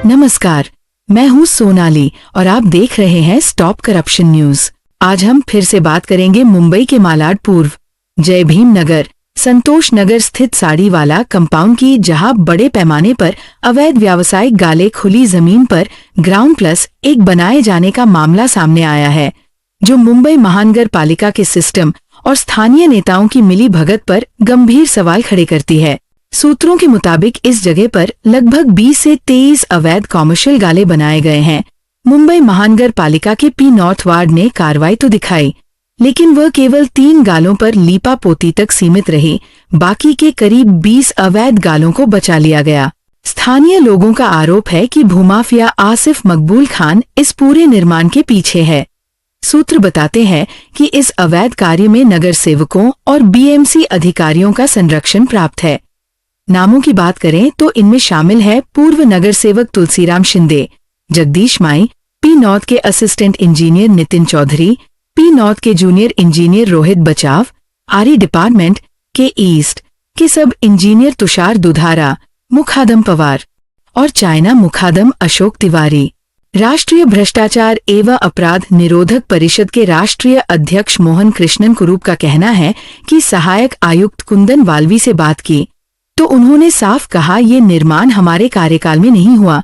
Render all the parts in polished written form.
नमस्कार, मैं हूँ सोनाली और आप देख रहे हैं स्टॉप करप्शन न्यूज। आज हम फिर से बात करेंगे मुंबई के मालाड पूर्व जय भीम नगर संतोष नगर स्थित साड़ी वाला कंपाउंड की, जहां बड़े पैमाने पर अवैध व्यावसायिक गाले खुली जमीन पर ग्राउंड प्लस एक बनाए जाने का मामला सामने आया है, जो मुंबई महानगर पालिका के सिस्टम और स्थानीय नेताओं की मिली भगत पर गंभीर सवाल खड़े करती है। सूत्रों के मुताबिक इस जगह पर लगभग 20 से 23 अवैध कॉमर्शियल गाले बनाए गए हैं। मुंबई महानगर पालिका के पी नॉर्थ वार्ड ने कार्रवाई तो दिखाई, लेकिन वह केवल 3 गालों पर लीपा पोती तक सीमित रही। बाकी के करीब 20 अवैध गालों को बचा लिया गया। स्थानीय लोगों का आरोप है कि भूमाफिया आसिफ मकबूल खान इस पूरे निर्माण के पीछे है। सूत्र बताते हैं कि इस अवैध कार्य में नगर सेवकों और बीएमसी अधिकारियों का संरक्षण प्राप्त है। नामों की बात करें तो इनमें शामिल है पूर्व नगर सेवक तुलसीराम शिंदे, जगदीश माई, पी नॉर्थ के assistant engineer Nitin Chaudhary, P north के junior engineer Rohit Bachav, RE department के ईस्ट के सब इंजीनियर तुषार दुधारा, मुखादम पवार और चाइना मुखादम अशोक तिवारी। राष्ट्रीय भ्रष्टाचार एवं अपराध निरोधक परिषद के राष्ट्रीय अध्यक्ष मोहन कृष्णन कुरूप का कहना है कि सहायक आयुक्त कुंदन वाल्वी से बात की तो उन्होंने साफ कहा, ये निर्माण हमारे कार्यकाल में नहीं हुआ,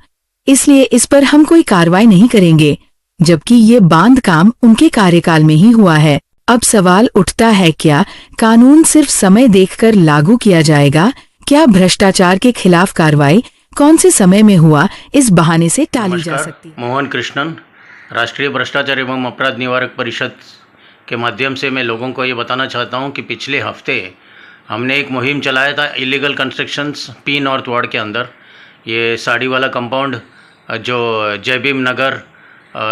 इसलिए इस पर हम कोई कार्रवाई नहीं करेंगे, जबकि ये बांध काम उनके कार्यकाल में ही हुआ है। अब सवाल उठता है, क्या कानून सिर्फ समय देखकर लागू किया जाएगा? क्या भ्रष्टाचार के खिलाफ कार्रवाई कौन से समय में हुआ, इस बहाने से टाली जा सकती है? मोहन कृष्णन, राष्ट्रीय भ्रष्टाचार एवं अपराध निवारक परिषद के माध्यम से मैं लोगों को ये बताना चाहता हूँ कि पिछले हफ्ते हमने एक मुहिम चलाया था illegal constructions P north ward के अंदर। ये साड़ी वाला कंपाउंड जो जय भीम नगर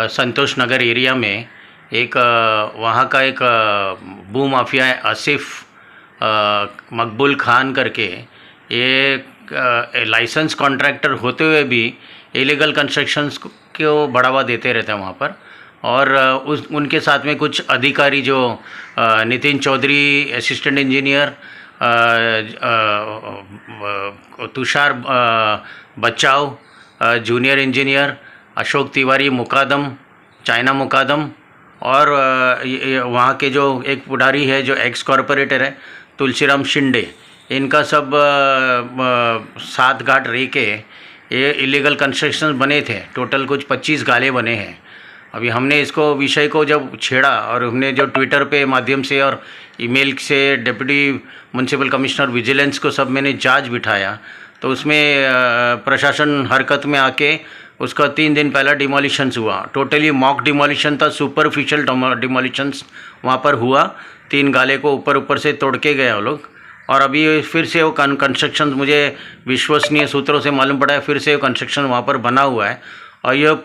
संतोष नगर एरिया में एक वहाँ का एक भू माफिया है आसिफ मकबूल खान करके, ये लाइसेंस कॉन्ट्रैक्टर होते हुए भी इलीगल कंस्ट्रक्शंस को बढ़ावा देते रहते हैं वहाँ पर। और उनके साथ में कुछ अधिकारी जो नितिन चौधरी असिस्टेंट इंजीनियर, तुषार बचाव जूनियर इंजीनियर, अशोक तिवारी मुकादम, चाइना मुकादम, और वहाँ के जो एक पुडारी है जो एक्स कॉरपोरेटर है तुलसीराम शिंदे, इनका सब साथ गांठ रह के ये इलीगल कंस्ट्रक्शन बने थे। टोटल कुछ 25 गाले बने हैं। अभी हमने इसको विषय को जब छेड़ा और हमने जो ट्विटर पे माध्यम से और ईमेल से डिप्टी म्युनिसिपल कमिश्नर विजिलेंस को सब मैंने जांच बिठाया, तो उसमें प्रशासन हरकत में आके उसका 3 दिन पहला डिमोलिशंस हुआ। टोटली मॉक डिमोलिशन था, सुपरफिशियल डिमोलिशंस वहाँ पर हुआ। 3 गाले को ऊपर से तोड़ के गए वो लोग, और अभी फिर से वो कंस्ट्रक्शन, मुझे विश्वसनीय सूत्रों से मालूम पड़ा है, फिर से वो कंस्ट्रक्शन वहाँ पर बना हुआ है। और ये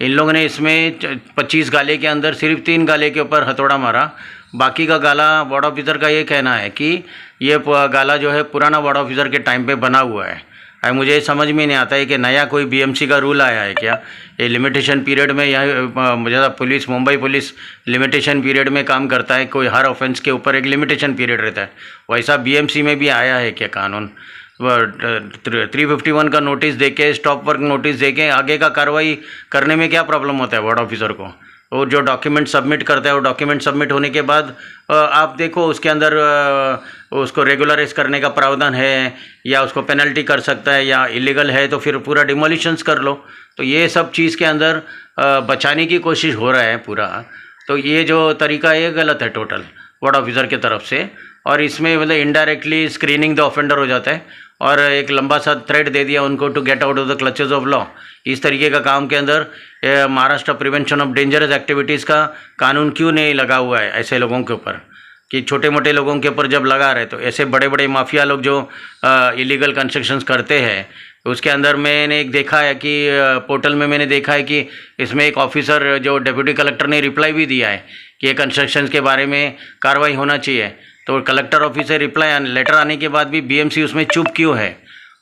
इन लोगों ने इसमें 25 गाले के अंदर सिर्फ 3 गाले के ऊपर हथौड़ा मारा। बाकी का गाला वार्ड ऑफिसर का ये कहना है कि ये गाला जो है पुराना वार्ड ऑफिसर के टाइम पे बना हुआ है। मुझे समझ में नहीं आता है कि नया कोई बीएमसी का रूल आया है क्या? ये लिमिटेशन पीरियड में यहाँ ज़्यादा police, Mumbai police limitation period में काम करता है, कोई हर ऑफेंस के ऊपर एक लिमिटेशन पीरियड रहता है। वैसा बीएमसी में भी आया है क्या कानून? 351 का नोटिस देके, स्टॉप वर्क नोटिस देके आगे का कार्रवाई करने में क्या प्रॉब्लम होता है वार्ड ऑफिसर को? और जो डॉक्यूमेंट सबमिट करता है वो डॉक्यूमेंट सबमिट होने के बाद आप देखो उसके अंदर उसको रेगुलराइज करने का प्रावधान है, या उसको पेनल्टी कर सकता है, या इलीगल है तो फिर पूरा डिमोलिशंस कर लो। तो ये सब चीज़ के अंदर बचाने की कोशिश हो रहा है पूरा। तो ये जो तरीका है ये गलत है टोटल वार्ड ऑफिसर की तरफ से, और इसमें मतलब इनडायरेक्टली स्क्रीनिंग द ऑफेंडर हो जाता है, और एक लंबा सा थ्रेड दे दिया उनको to get out of the clutches of law. इस तरीके का काम के अंदर Maharashtra prevention of dangerous activities का कानून क्यों नहीं लगा हुआ है ऐसे लोगों के ऊपर? कि छोटे मोटे लोगों के ऊपर जब लगा रहे, तो ऐसे बड़े बड़े माफिया लोग जो इलीगल कंस्ट्रक्शंस करते हैं, उसके अंदर मैंने एक देखा है कि पोर्टल में मैंने देखा है कि इसमें एक ऑफिसर जो डिप्टी कलेक्टर ने रिप्लाई भी दिया है कि ये कंस्ट्रक्शंस के बारे में कार्रवाई होना चाहिए। तो कलेक्टर ऑफिस से रिप्लाई लेटर आने के बाद भी बीएमसी उसमें चुप क्यों है?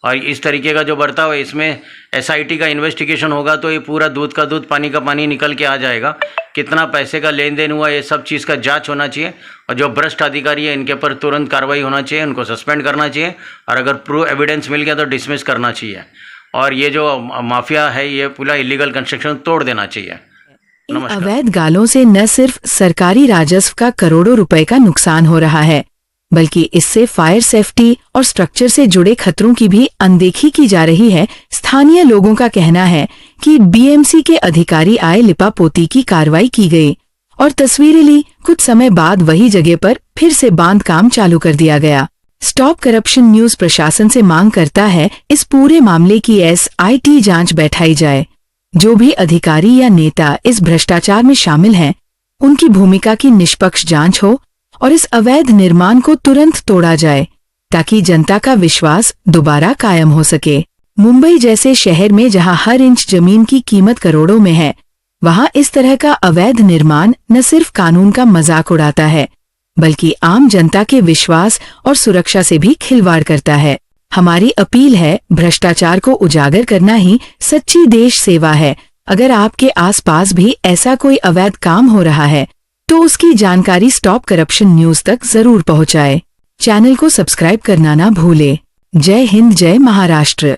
और इस तरीके का जो बर्ताव है, इसमें एसआईटी का इन्वेस्टिगेशन होगा तो ये पूरा दूध का दूध पानी का पानी निकल के आ जाएगा। कितना पैसे का लेन देन हुआ, ये सब चीज़ का जांच होना चाहिए, और जो भ्रष्ट अधिकारी है इनके ऊपर तुरंत कार्रवाई होना चाहिए, उनको सस्पेंड करना चाहिए, और अगर प्रूव एविडेंस मिल गया तो डिसमिस करना चाहिए। और ये जो माफिया है ये पूरा इलीगल कंस्ट्रक्शन तोड़ देना चाहिए। इन नमस्कार। अवैध गालों से न सिर्फ सरकारी राजस्व का करोड़ों रुपए का नुकसान हो रहा है, बल्कि इससे फायर सेफ्टी और स्ट्रक्चर से जुड़े खतरों की भी अनदेखी की जा रही है। स्थानीय लोगों का कहना है कि बीएमसी के अधिकारी आए, लिपापोती की कार्रवाई की गई और तस्वीरें ली। कुछ समय बाद वही जगह पर फिर से बांध काम चालू कर दिया गया। स्टॉप करप्शन न्यूज प्रशासन से मांग करता है इस पूरे मामले की SIT जांच बैठाई जाए। जो भी अधिकारी या नेता इस भ्रष्टाचार में शामिल हैं, उनकी भूमिका की निष्पक्ष जांच हो और इस अवैध निर्माण को तुरंत तोड़ा जाए ताकि जनता का विश्वास दोबारा कायम हो सके। मुंबई जैसे शहर में जहां हर इंच जमीन की कीमत करोड़ों में है, वहां इस तरह का अवैध निर्माण न सिर्फ कानून का मजाक उड़ाता है, बल्कि आम जनता के विश्वास और सुरक्षा से भी खिलवाड़ करता है। हमारी अपील है, भ्रष्टाचार को उजागर करना ही सच्ची देश सेवा है। अगर आपके आसपास भी ऐसा कोई अवैध काम हो रहा है तो उसकी जानकारी स्टॉप करप्शन न्यूज तक जरूर पहुंचाए। चैनल को सब्सक्राइब करना ना भूले। जय हिंद, जय महाराष्ट्र।